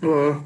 Uh,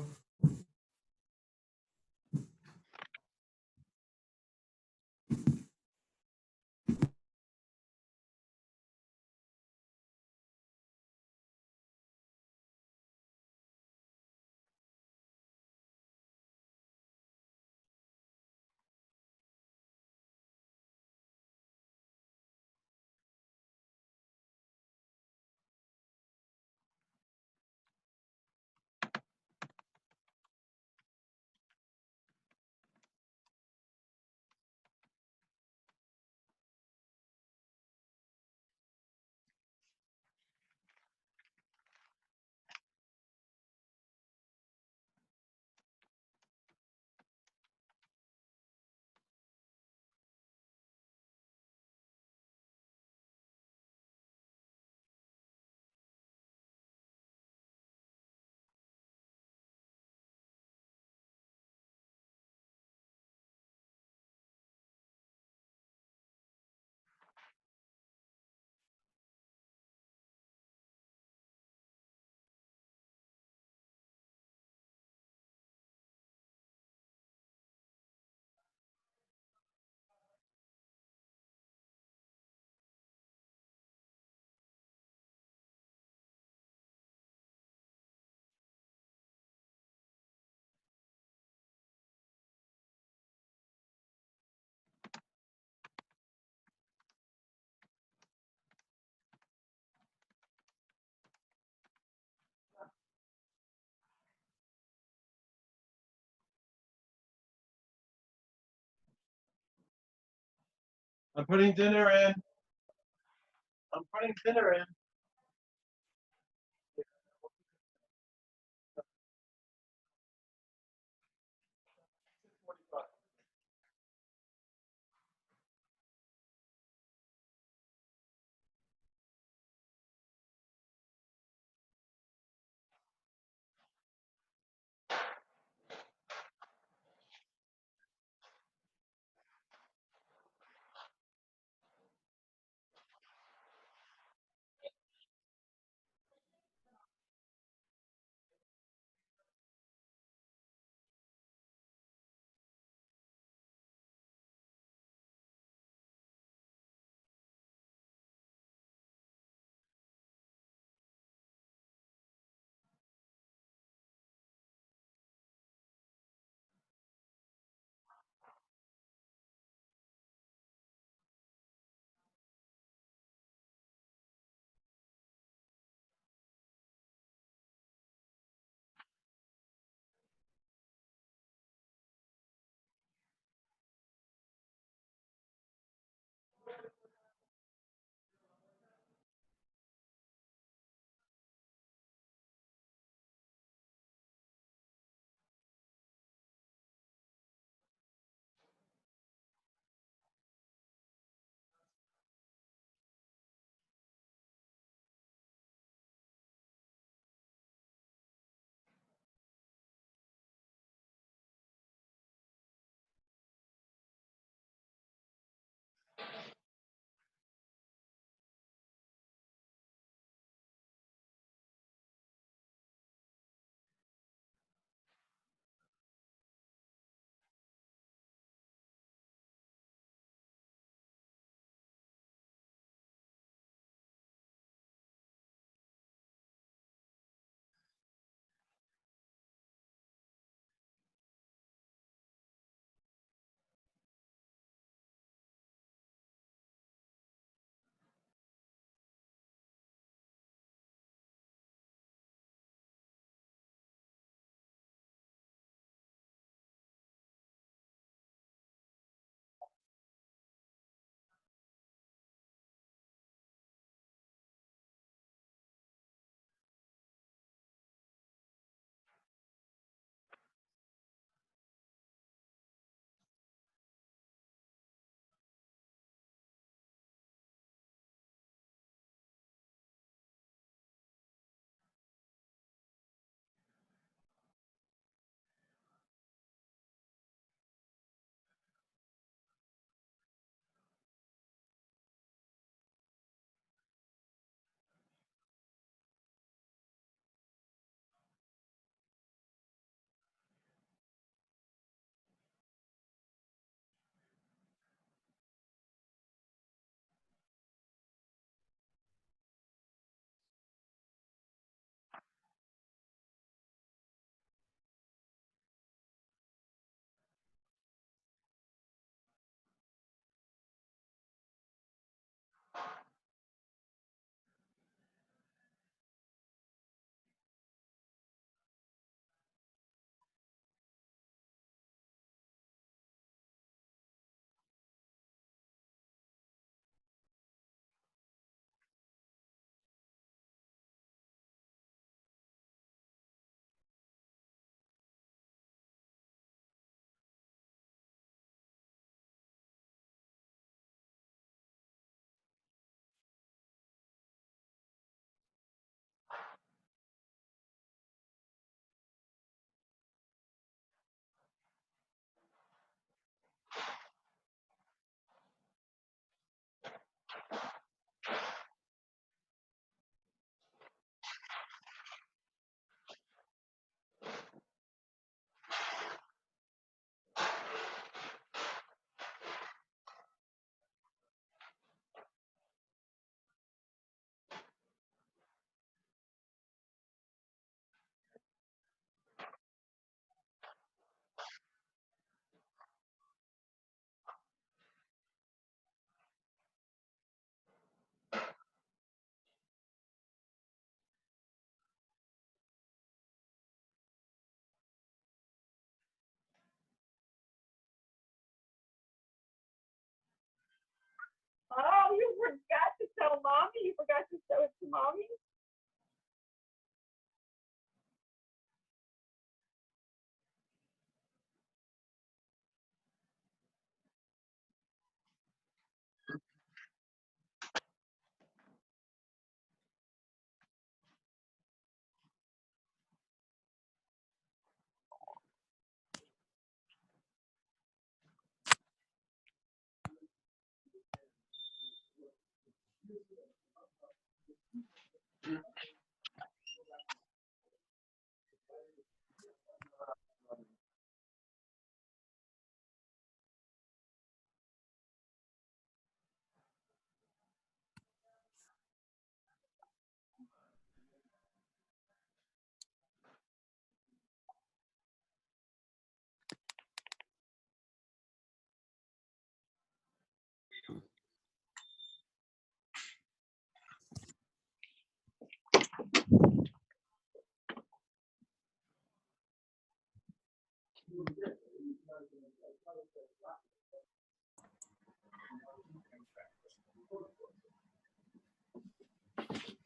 I'm putting dinner in. I'm putting dinner in. mommy. You forgot to show it to mommy.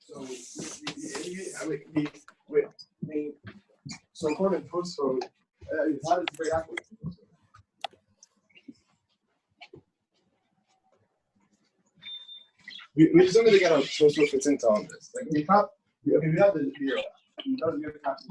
So so according to Tosfot, how does it happen? We just only get a Tosfot fits into all this. Like we have the zero. We don't get a copy.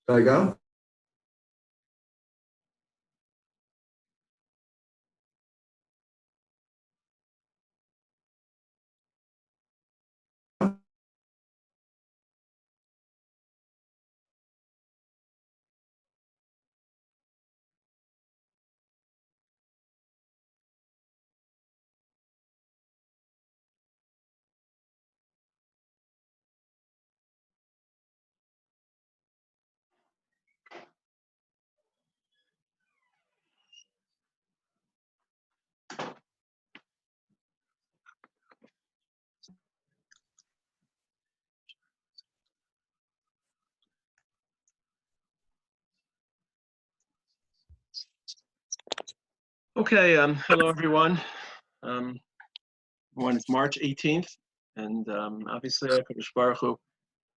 Should I go? Okay, hello everyone. It's March 18th, and obviously HaKadosh Baruch Hu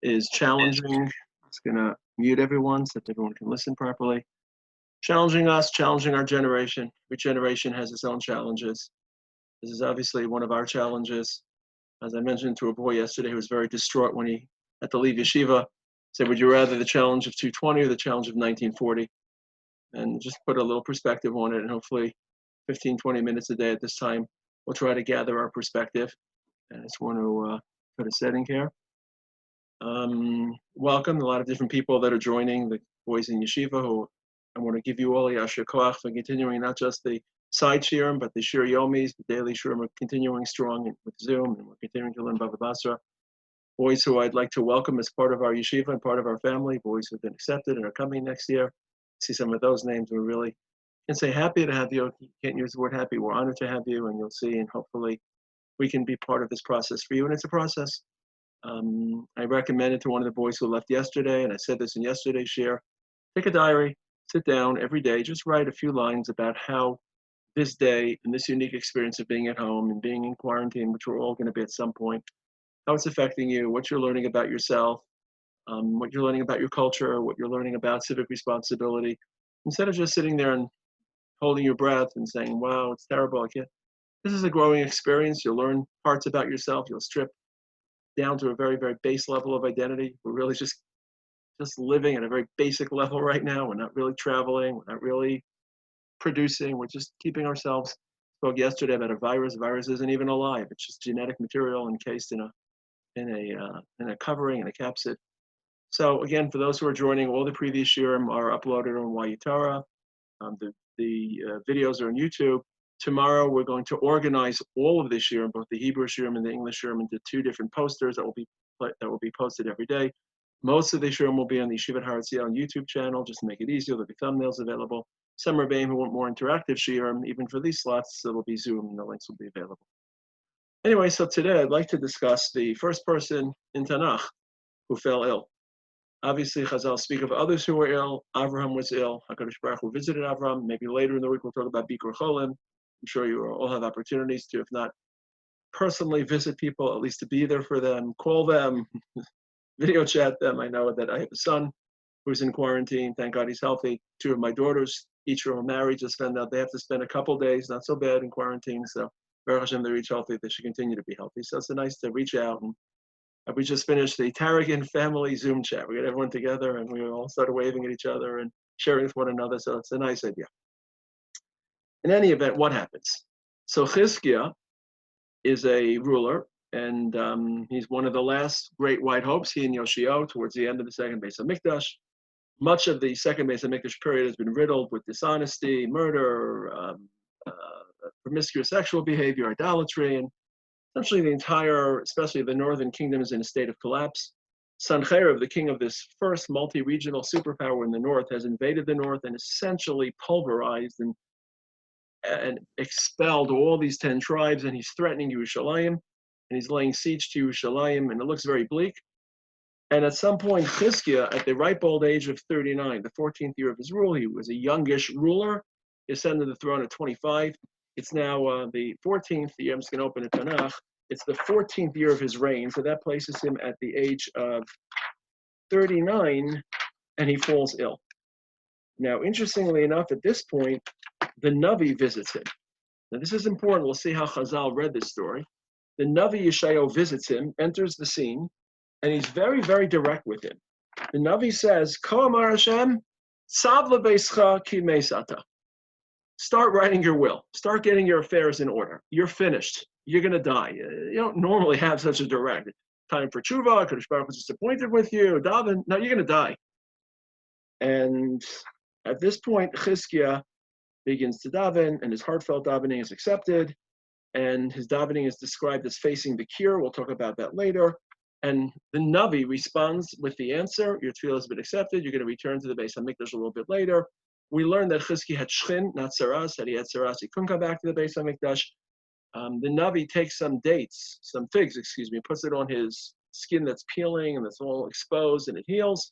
is challenging. It's gonna mute everyone so that everyone can listen properly. Challenging us, challenging our generation. Every generation has its own challenges. This is obviously one of our challenges. As I mentioned to a boy yesterday who was very distraught when he had to leave yeshiva, said, would you rather the challenge of 220 or the challenge of 1940? And just put a little perspective on it, and hopefully 15, 20 minutes a day at this time, we'll try to gather our perspective. And I just want to put a setting here. Welcome, a lot of different people that are joining, the boys in yeshiva, who I want to give you all a yasher koach for continuing not just the side shiurim, but the shir yomis, the daily shiurim are continuing strong with Zoom, and we're continuing to learn Bava Basra. boys who I'd like to welcome as part of our yeshiva and part of our family, boys who've been accepted and are coming next year. See some of those names. We're really can say happy to have you. You can't use the word happy. We're honored to have you, and you'll see, and hopefully we can be part of this process for you. And it's a process. I recommended to one of the boys who left yesterday, and I said this in yesterday's share, take a diary, sit down every day, just write a few lines about how this day and this unique experience of being at home and being in quarantine, which we're all going to be at some point, how it's affecting you, what you're learning about yourself, what you're learning about your culture, what you're learning about civic responsibility, instead of just sitting there and holding your breath and saying, wow, it's terrible, I can't. This is a growing experience. You'll learn parts about yourself. You'll strip down to a very, very base level of identity. We're really just living at a very basic level right now. We're not really traveling. We're not really producing. We're just keeping ourselves. Spoke yesterday about a virus. A virus isn't even alive. It's just genetic material encased in a covering, in a capsid. So again, for those who are joining, all the previous shiurim are uploaded on YU Torah. The videos are on YouTube. Tomorrow, we're going to organize all of the shiurim, both the Hebrew shiurim and the English shiurim, into 2 different posters that will be posted every day. Most of the shiurim will be on the Yeshivat Har Etzion YouTube channel, just to make it easier. There'll be thumbnails available. Some Rebbeim who want more interactive shiurim, even for these slots, it'll be Zoom, and the links will be available. Anyway, so today I'd like to discuss the first person in Tanakh who fell ill. Obviously, Chazal speak of others who were ill. Avraham was ill. HaKadosh Baruch Hu visited Avraham. Maybe later in the week we'll talk about Bikur Cholim. I'm sure you all have opportunities to, if not personally visit people, at least to be there for them, call them, video chat them. I know that I have a son who's in quarantine. Thank God he's healthy. 2 of my daughters, each are married, just found out they have to spend a couple days, not so bad, in quarantine. So Baruch Hashem, they're each healthy. They should continue to be healthy. So it's nice to reach out. And we just finished the Tarragon family Zoom chat. We got everyone together and we all started waving at each other and sharing with one another. So it's a nice idea. In any event, what happens? So Chizkiah is a ruler, and he's one of the last great white hopes. He and Yoshio, towards the end of the second Beis HaMikdash. Much of the second Beis HaMikdash period has been riddled with dishonesty, murder, promiscuous sexual behavior, idolatry, and essentially the entire, especially the northern kingdom, is in a state of collapse. Sancherib, the king of this first multi-regional superpower in the north, has invaded the north and essentially pulverized and expelled all these 10 tribes, and he's threatening Yerushalayim, and he's laying siege to Yerushalayim, and it looks very bleak. And at some point, Chizkiah, at the ripe old age of 39, the 14th year of his rule, he was a youngish ruler, he ascended the throne at 25. It's now the 14th year. I'm just going to open a Tanakh. It's the 14th year of his reign, so that places him at the age of 39, and he falls ill. Now, interestingly enough, at this point, the Navi visits him. Now, this is important. We'll see how Chazal read this story. The Navi Yeshayahu visits him, enters the scene, and he's very, very direct with him. The Navi says, Ko amar Hashem, tzav lebeischa ki meisata. Start writing your will. Start getting your affairs in order. You're finished. You're going to die. You don't normally have such a direct time for tshuva. Kadosh Baruch was disappointed with you. Daven. No, you're going to die. And at this point, Chizkiah begins to daven, and his heartfelt davening is accepted, and his davening is described as facing the cure. We'll talk about that later. And the Navi responds with the answer, your tefillah has been accepted, you're going to return to the Beis HaMikdash a little bit later. We learned that Chizkiah had shchin, not saras. Had he had saras, he couldn't come back to the Beis HaMikdash. The Navi takes some figs, puts it on his skin that's peeling and that's all exposed, and it heals.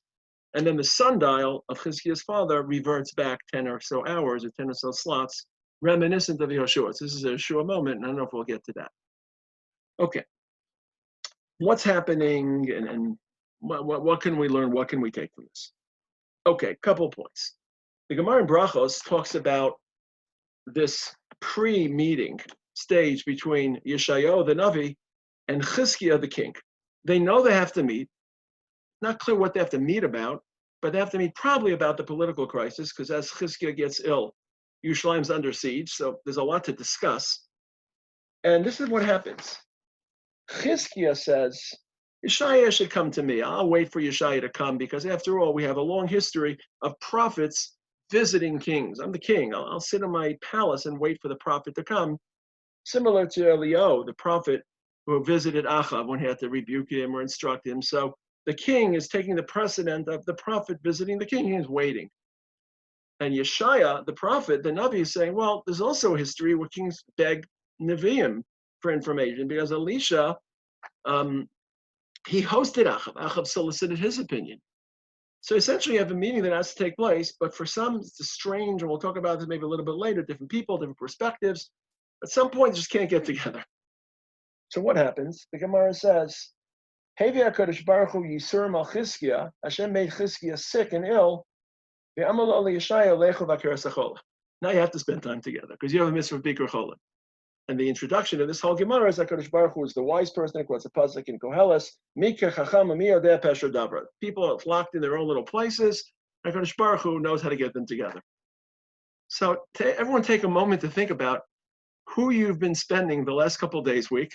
And then the sundial of Chizkiah's father reverts back 10 or so hours or 10 or so slots, reminiscent of Yehoshua. So this is a Yeshua moment, and I don't know if we'll get to that. Okay. What's happening, and what can we learn? What can we take from this? Okay, couple points. The Gemara in Brachos talks about this pre-meeting stage between Yeshayahu the Navi and Chizkiah the king. They know they have to meet. Not clear what they have to meet about, but they have to meet probably about the political crisis, because as Chizkiah gets ill, Yerushalayim's under siege, so there's a lot to discuss. And this is what happens. Chizkiah says, Yeshaya should come to me. I'll wait for Yeshaya to come, because after all, we have a long history of prophets visiting kings. I'm the king. I'll sit in my palace and wait for the prophet to come. Similar to Eliyahu, the prophet who visited Achav when he had to rebuke him or instruct him. So the king is taking the precedent of the prophet visiting the king. He is waiting. And Yeshaya, the prophet, the Navi, is saying, well, there's also a history where kings beg Nevi'im for information because Elisha, he hosted Achav. Achav solicited his opinion. So essentially you have a meeting that has to take place, but for some it's strange, and we'll talk about this maybe a little bit later, different people, different perspectives. At some point, they just can't get together. So what happens? The Gemara says, Hevi HaKadosh Baruch Hu Yisur Mal Chizkiah, Hashem made Chizkiah sick and ill. Now you have to spend time together because you have a mitzvah of Bikur Cholim. And the introduction of this whole Gemara is HaKadosh Baruch Hu is the wise person, quotes a pasuk in Koheles, Mika Chacham Amiyadeh Pesher Dabra. People are locked in their own little places. HaKadosh Baruch Hu knows how to get them together. So everyone take a moment to think about who you've been spending the last couple of days with,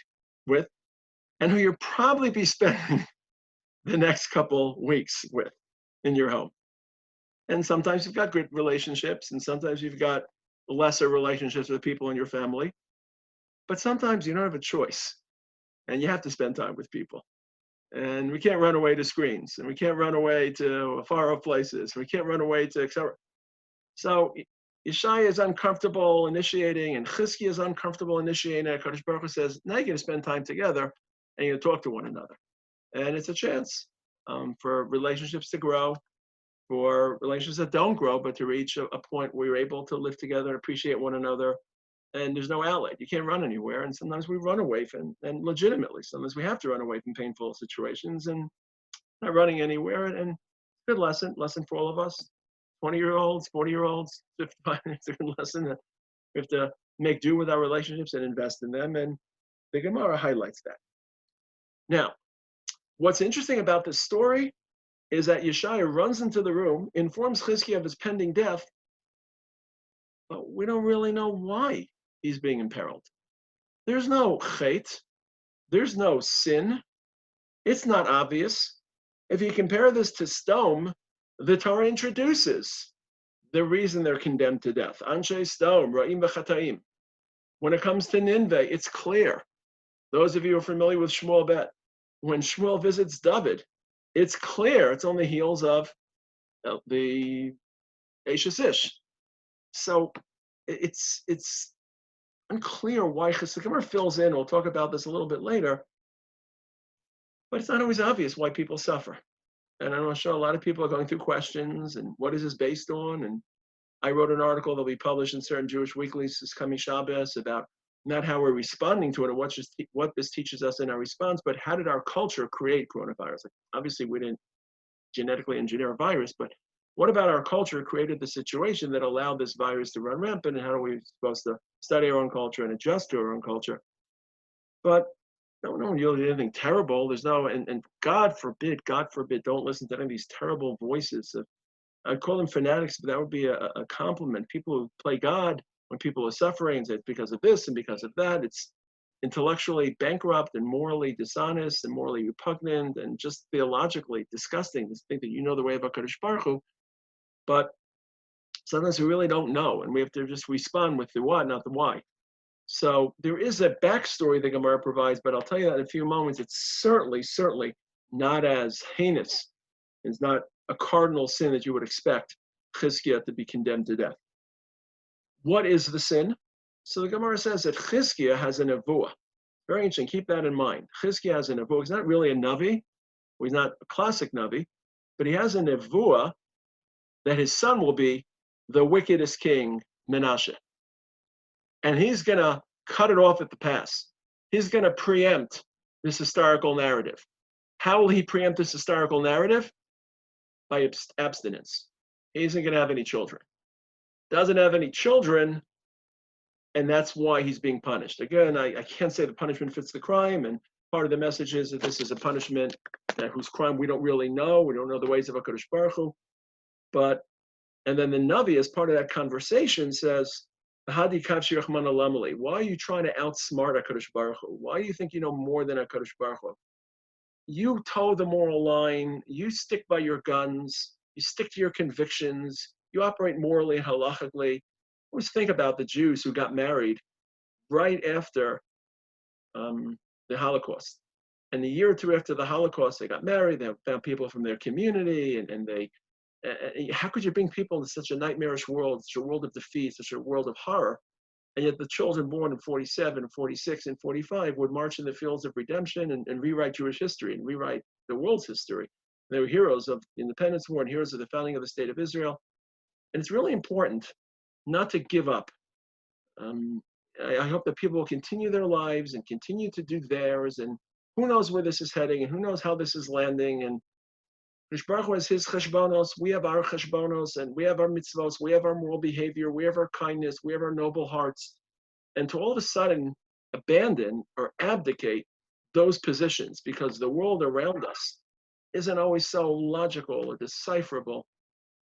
and who you'll probably be spending the next couple weeks with in your home. And sometimes you've got good relationships, and sometimes you've got lesser relationships with people in your family. But sometimes you don't have a choice, and you have to spend time with people. And we can't run away to screens, and we can't run away to far-off places, we can't run away to etc. So Yeshaya is uncomfortable initiating, and Chizkiah is uncomfortable initiating. And HaKadosh Baruch Hu says, now you're going to spend time together, and you're going to talk to one another. And it's a chance for relationships to grow, for relationships that don't grow, but to reach a point where you're able to live together and appreciate one another. And there's no outlet. You can't run anywhere. And sometimes we run away from, and legitimately, sometimes we have to run away from painful situations and not running anywhere. And good lesson for all of us, 20-year-olds, 40-year-olds, 55, it's a good lesson that we have to make do with our relationships and invest in them. And the Gemara highlights that. Now, what's interesting about this story is that Yeshaya runs into the room, informs Chizkiah of his pending death, but we don't really know why he's being imperiled. There's no chait, there's no sin, it's not obvious. If you compare this to Sdom, the Torah introduces the reason they're condemned to death. Anshe Sdom, Ra'im v'chataim. When it comes to Nineveh, it's clear. Those of you who are familiar with Shmuel Bet, when Shmuel visits David, it's clear it's on the heels of the Eishes Ish. So it's unclear why Chizkiah fills in. We'll talk about this a little bit later, but it's not always obvious why people suffer. And I'm sure a lot of people are going through questions and what is this based on? And I wrote an article that'll be published in certain Jewish weeklies this coming Shabbos about not how we're responding to it or what this teaches us in our response, but how did our culture create coronavirus? Like, obviously, we didn't genetically engineer a virus, but what about our culture created the situation that allowed this virus to run rampant, and how are we supposed to study our own culture and adjust to our own culture? But no one really did anything terrible. There's no, and God forbid, don't listen to any of these terrible voices. I'd call them fanatics, but that would be a compliment. People who play God when people are suffering, say it's because of this and because of that. It's intellectually bankrupt and morally dishonest and morally repugnant and just theologically disgusting to think that you know the way of HaKadosh Baruch Hu. But sometimes we really don't know, and we have to just respond with the what, not the why. So there is a backstory the Gemara provides, but I'll tell you that in a few moments. It's certainly not as heinous. It's not a cardinal sin that you would expect Chizkiah to be condemned to death. What is the sin? So the Gemara says that Chizkiah has a nevuah. Very interesting. Keep that in mind. Chizkiah has a nevuah. He's not really a navi. He's not a classic navi, but he has a nevuah that his son will be the wickedest king, Menashe. And he's going to cut it off at the pass. He's going to preempt this historical narrative. How will he preempt this historical narrative? By abstinence. He isn't going to have any children. Doesn't have any children, and that's why he's being punished. Again, I can't say the punishment fits the crime, and part of the message is that this is a punishment whose crime we don't really know. We don't know the ways of HaKadosh Baruch Hu. And then the Navi, as part of that conversation, says, why are you trying to outsmart HaKadosh Baruch Hu? Why do you think you know more than HaKadosh Baruch Hu? You toe the moral line, you stick by your guns, you stick to your convictions, you operate morally and halachically. Always think about the Jews who got married right after the the Holocaust. And a year or two after the Holocaust, they got married. They found people from their community, and they. How could you bring people into such a nightmarish world, such a world of defeat, such a world of horror? And yet the children born in 47, 46, and 45 would march in the fields of redemption and rewrite Jewish history and rewrite the world's history. They were heroes of the Independence War and heroes of the founding of the State of Israel. And it's really important not to give up. I hope that people will continue their lives and continue to do theirs. And who knows where this is heading and who knows how this is landing. And Baruch Hu has his cheshbonos, we have our cheshbonos, and we have our mitzvos, we have our moral behavior, we have our kindness, we have our noble hearts. And to all of a sudden abandon or abdicate those positions because the world around us isn't always so logical or decipherable.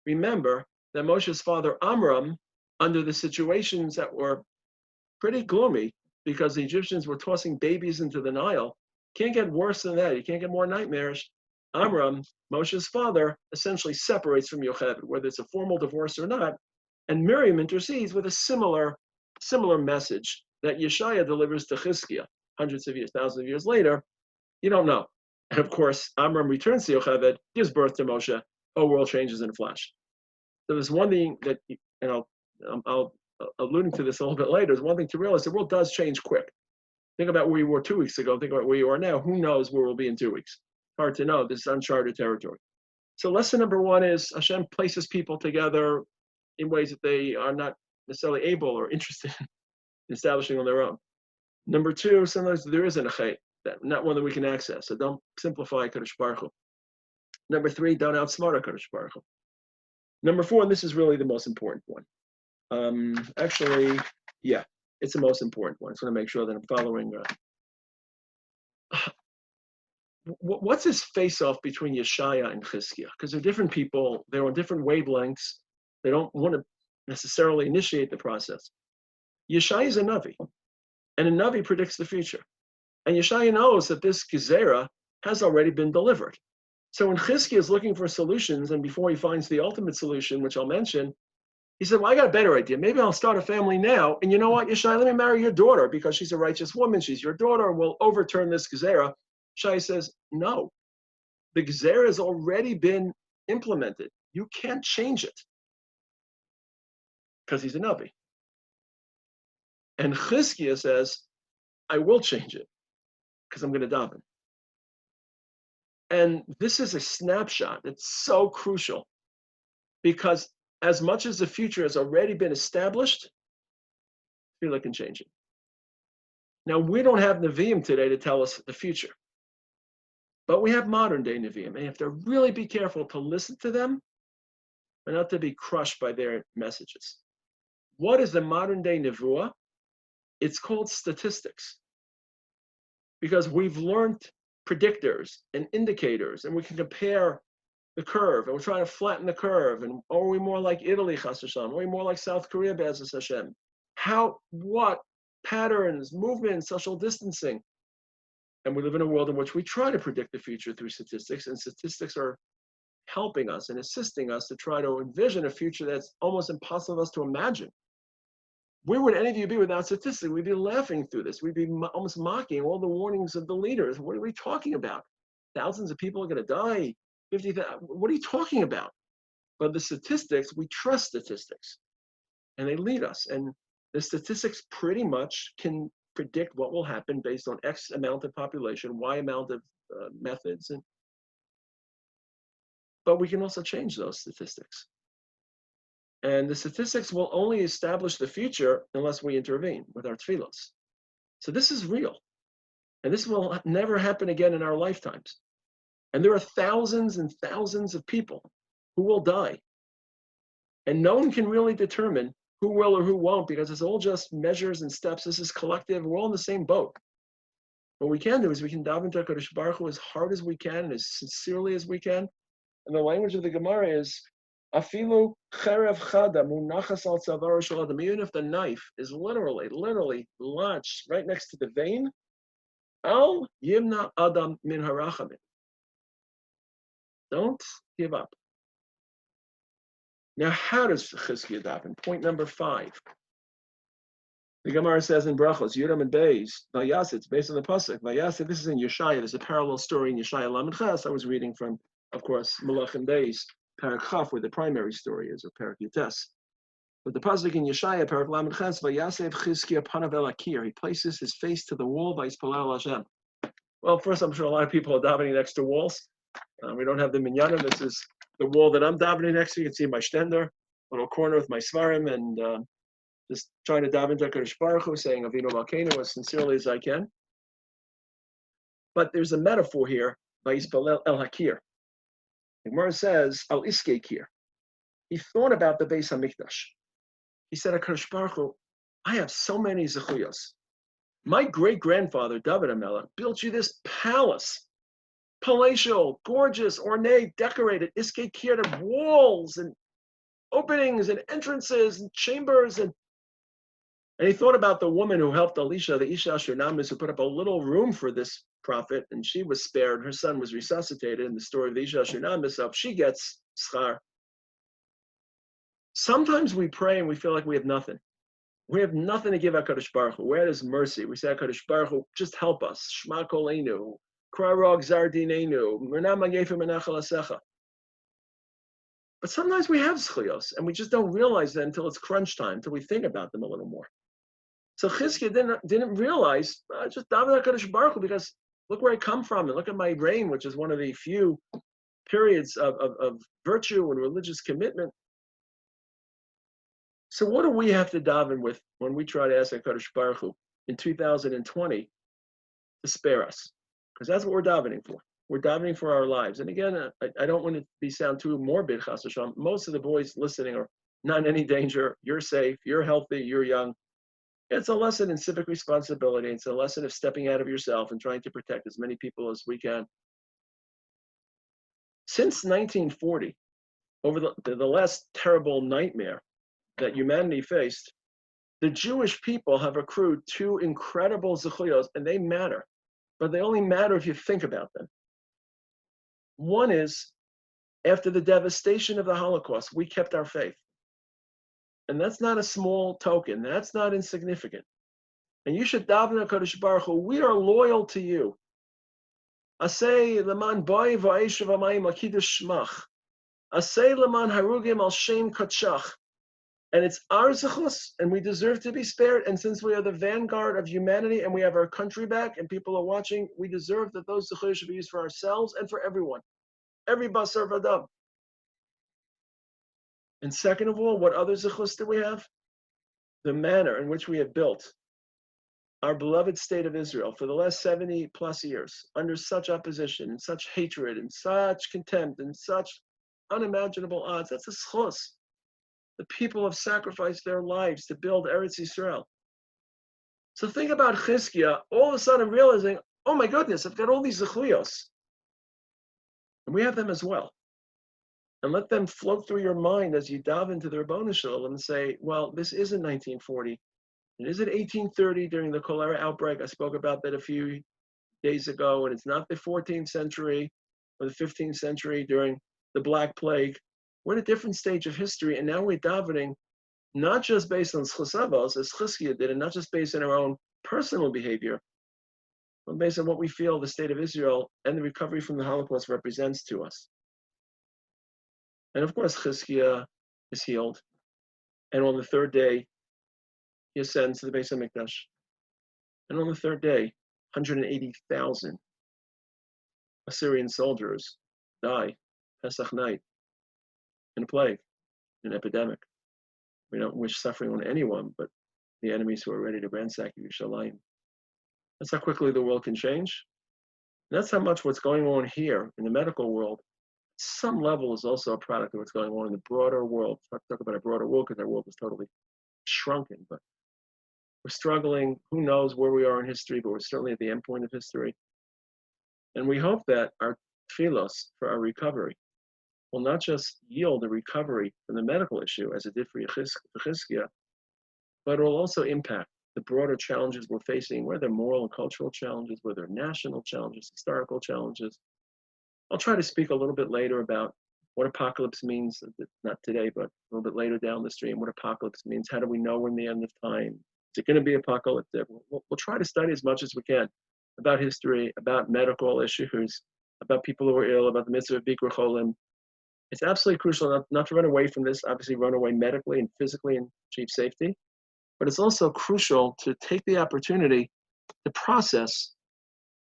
Remember that Moshe's father Amram, under the situations that were pretty gloomy because the Egyptians were tossing babies into the Nile, can't get worse than that. You can't get more nightmarish. Amram, Moshe's father, essentially separates from Yocheved, whether it's a formal divorce or not, and Miriam intercedes with a similar message that Yeshaya delivers to Chizkiah hundreds of years, thousands of years later. You don't know. And of course, Amram returns to Yocheved, gives birth to Moshe. Whole world changes in a flash. So there's one thing that, I'll alluding to this a little bit later, there's one thing to realize: the world does change quick. Think about where you were 2 weeks ago, think about where you are now. Who knows where we'll be in 2 weeks? Hard to know. This is uncharted territory. So lesson number one is Hashem places people together in ways that they are not necessarily able or interested in establishing on their own. Number two, sometimes there isn't a chait, not one that we can access. So don't simplify Kadosh Baruch Hu. Number three, don't outsmart Kadosh Baruch Hu. Number four, and this is really the most important one. Actually, yeah, it's the most important one. I just want to make sure that I'm following. What's this face-off between Yeshaya and Chizkiah? Because they're different people. They're on different wavelengths. They don't want to necessarily initiate the process. Yeshaya is a Navi, and a Navi predicts the future. And Yeshaya knows that this Gezerah has already been delivered. So when Chizkiah is looking for solutions, and before he finds the ultimate solution, which I'll mention, he said, well, I got a better idea. Maybe I'll start a family now. And you know what, Yeshaya, let me marry your daughter because she's a righteous woman. She's your daughter. We'll overturn this Gezerah. Shai says, no, the Gezerah has already been implemented. You can't change it because he's a Navi. And Chizkiah says, I will change it because I'm going to daven. And this is a snapshot. It's so crucial because as much as the future has already been established, Tefilla can change it. Now, we don't have Nevi'im today to tell us the future. But we have modern day Nevi'im, and you have to really be careful to listen to them and not to be crushed by their messages. What is the modern day Nevuah? It's called statistics. Because we've learned predictors and indicators, and we can compare the curve, and we're trying to flatten the curve, and are we more like Italy, Chas Hashem? Are we more like South Korea, Be'ezus Hashem? How, what, patterns, movements, social distancing. And we live in a world in which we try to predict the future through statistics, and statistics are helping us and assisting us to try to envision a future that's almost impossible for us to imagine. Where would any of you be without statistics? We'd be laughing through this. We'd be almost mocking all the warnings of the leaders. What are we talking about? Thousands of people are going to die. 50,000. What are you talking about? But the statistics, we trust statistics, and they lead us. And the statistics pretty much can predict what will happen based on X amount of population, Y amount of methods. But we can also change those statistics. And the statistics will only establish the future unless we intervene with our tefillos. So this is real. And this will never happen again in our lifetimes. And there are thousands and thousands of people who will die. And no one can really determine who will or who won't, because it's all just measures and steps. This is collective. We're all in the same boat. What we can do is we can daven to HaKadosh Baruch Hu as hard as we can and as sincerely as we can. And the language of the Gemara is, Afilu cherev chada munachas al tzavar shel adam. Even if the knife is literally lodged right next to the vein, al yimna adam min harachamim. Don't give up. Now, how does Chizkiah daven? Point number 5. The Gemara says in Brachos, Yudam and Beis, Vayas, it's based on the Pasuk. Vayas, this is in Yeshaya. There's a parallel story in Yeshaya Lamed Ches. I was reading from, of course, Malach and Beis, Parak Chaf, where the primary story is, or Parak Yutes. But the Pasuk in Yeshaya, Parak Lamed Ches, Vayasev Chizkiah Panav El Akir. He places his face to the wall, Vayispalel Hashem. Well, first, I'm sure a lot of people are davening next to walls. We don't have the minyanim. This is the wall that I'm davening next to. You can see my stender, little corner with my svarim, and just trying to daven to HaKadosh Baruch Hu, saying Avinu Malkeinu as sincerely as I can. But there's a metaphor here, Vayispalel El Hakir. The Gemara says, Al Iskei Kir. He thought about the Beis HaMikdash. He said, HaKadosh Baruch Hu, I have so many zechuyos. My great-grandfather, David HaMelech, built you this palace. Palatial, gorgeous, ornate, decorated, Iskei Kir, walls and openings and entrances and chambers. And he thought about the woman who helped Elisha, the Isha Shunamis, who put up a little room for this prophet, and she was spared. Her son was resuscitated in the story of the Isha Shunamis, so she gets schar. Sometimes we pray and we feel like we have nothing. We have nothing to give HaKadosh Baruch Hu. Where is mercy? We say, HaKadosh Baruch Hu, just help us. Shma Koleinu, Krarog Zardinenu, Mernam Magefim Menachal Asecha. But sometimes we have zchuyos, and we just don't realize that until it's crunch time, until we think about them a little more. So Chizkiah didn't realize, just daven HaKadosh Baruch Hu, because look where I come from, and look at my reign, which is one of the few periods of virtue and religious commitment. So what do we have to daven with when we try to ask HaKadosh Baruch Hu in 2020 to spare us? Because that's what we're davening for. We're davening for our lives. And again, I don't want to sound too morbid, Chas Hashem. Most of the boys listening are not in any danger. You're safe. You're healthy. You're young. It's a lesson in civic responsibility. It's a lesson of stepping out of yourself and trying to protect as many people as we can. Since 1940, over the last terrible nightmare that humanity faced, the Jewish people have accrued two incredible zechuyos, and they matter. But they only matter if you think about them. One is, after the devastation of the Holocaust, we kept our faith. And that's not a small token. That's not insignificant. And you should daven HaKadosh Baruch Hu, we are loyal to you. Asay leman boy va'eshav amayim akidush shmach. Asay leman harugim al shem kachach. And it's our zechus, and we deserve to be spared. And since we are the vanguard of humanity and we have our country back and people are watching, we deserve that those zechus should be used for ourselves and for everyone. Every basar v'adam. And second of all, what other zechus do we have? The manner in which we have built our beloved state of Israel for the last 70 plus years under such opposition and such hatred and such contempt and such unimaginable odds. That's a zechus. The people have sacrificed their lives to build Eretz Yisrael. So think about Chizkiah, all of a sudden realizing, oh my goodness, I've got all these zechuyos. And we have them as well. And let them float through your mind as you dive into the Rabbanu Shalom and say, well, this isn't 1940. It isn't 1830 during the cholera outbreak. I spoke about that a few days ago. And it's not the 14th century or the 15th century during the Black Plague. We're in a different stage of history, and now we're davening not just based on schusavos, as Chizkiah did, and not just based on our own personal behavior, but based on what we feel the state of Israel and the recovery from the Holocaust represents to us. And of course, Chizkiah is healed, and on the third day, he ascends to the Beis HaMikdash. And on the third day, 180,000 Assyrian soldiers die Pesach night. In a plague, an epidemic. We don't wish suffering on anyone, but the enemies who are ready to ransack Yerushalayim. That's how quickly the world can change. And that's how much what's going on here in the medical world, some level is also a product of what's going on in the broader world. Let's talk about a broader world because our world is totally shrunken, but we're struggling. Who knows where we are in history, but we're certainly at the end point of history. And we hope that our tefillos for our recovery will not just yield a recovery from the medical issue, as it did for Chizkiah, but it will also impact the broader challenges we're facing, whether moral and cultural challenges, whether national challenges, historical challenges. I'll try to speak a little bit later about what apocalypse means, not today, but a little bit later down the stream, what apocalypse means. How do we know we're in the end of time? Is it going to be apocalyptic? We'll try to study as much as we can about history, about medical issues, about people who are ill, about the mitzvah of Bikkur Cholim. It's absolutely crucial not to run away from this, obviously run away medically and physically and achieve safety. But it's also crucial to take the opportunity to process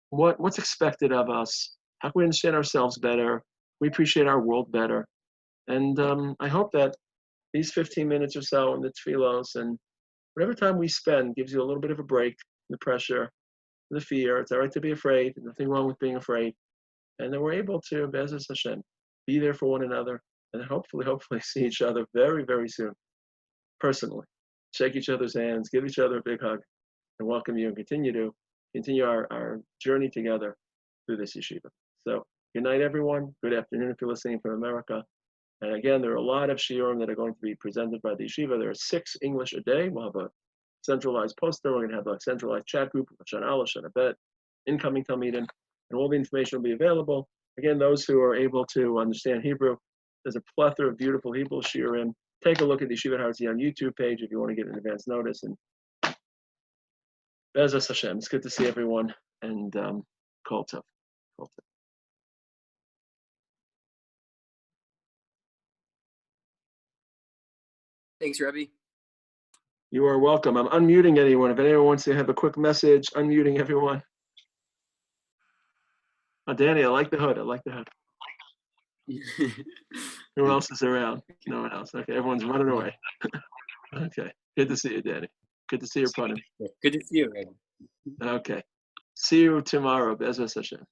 what's expected of us, how can we understand ourselves better, we appreciate our world better. And I hope that these 15 minutes or so in the tefillos and whatever time we spend gives you a little bit of a break from the pressure, the fear. It's all right to be afraid. There's nothing wrong with being afraid. And then we're able to, Be'ezus Hashem, be there for one another and hopefully see each other very, very soon, personally. Shake each other's hands, give each other a big hug, and welcome you and continue our journey together through this yeshiva. So good night, everyone. Good afternoon if you're listening from America. And again, there are a lot of shiurim that are going to be presented by the yeshiva. There are 6 English a day. We'll have a centralized poster. We're going to have a centralized chat group, Shana Aleph, Shana Bet, incoming Talmidim, and all the information will be available. Again, those who are able to understand Hebrew, there's a plethora of beautiful Hebrew shiurim. Take a look at the Yeshiva Har Zion YouTube page if you want to get an advance notice. And Be'ezus Hashem, it's good to see everyone. And Kol Tov. Kol Tov. Thanks, Rebbe. You are welcome. I'm unmuting anyone. If anyone wants to have a quick message, unmuting everyone. Oh, Danny, I like the hood. Who else is around? No one else. Okay, everyone's running away. Okay, good to see you, Danny. Good to see you, Pranim. Good to see you, Rebbe. Okay, see you tomorrow. Be'ezus Hashem.